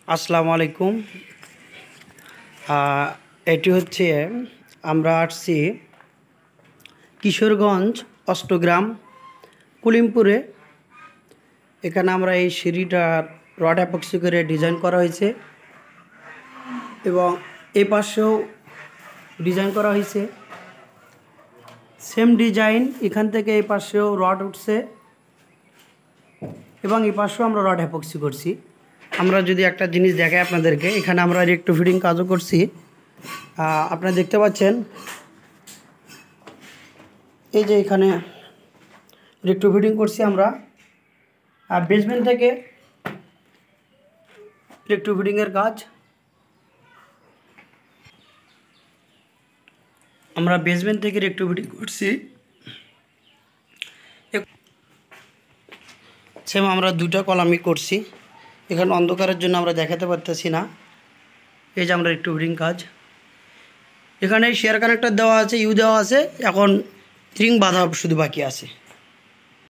আসসালামু আলাইকুম। এটি হচ্ছে আমরা আসছি কিশোরগঞ্জ অষ্টগ্রাম কলিমপুরে। এখানে আমরা এই সিঁড়িটার রড অ্যাপক্সি করে ডিজাইন করা হয়েছে এবং এই পাশেও ডিজাইন করা হয়েছে। সেম ডিজাইন এখান থেকে এই পাশেও রড উঠছে এবং এই পাশেও আমরা রড অ্যাপক্সি করছি। আমরা যদি একটা জিনিস দেখাই আপনাদেরকে, এখানে আমরা রেক্টো ফিটিং কাজও করছি। আপনারা দেখতে পাচ্ছেন এই যে এখানে রেক্টো ফিটিং করছি আমরা। বেসমেন্ট থেকে রেক্টো ফিটিংয়ের কাজ আমরা বেসমেন্ট থেকে রেক্টো ফিটিং করছি। সেম আমরা দুটা কলামই করছি। এখানে অন্ধকারের জন্য আমরা দেখাতে পারতেছি না। এই যে আমরা রেক্টো ফিটিং কাজ, এখানে শেয়ার কানেক্টর দেওয়া আছে, ইউ দেওয়া আছে, এখন রিং বাঁধা শুধু বাকি আছে।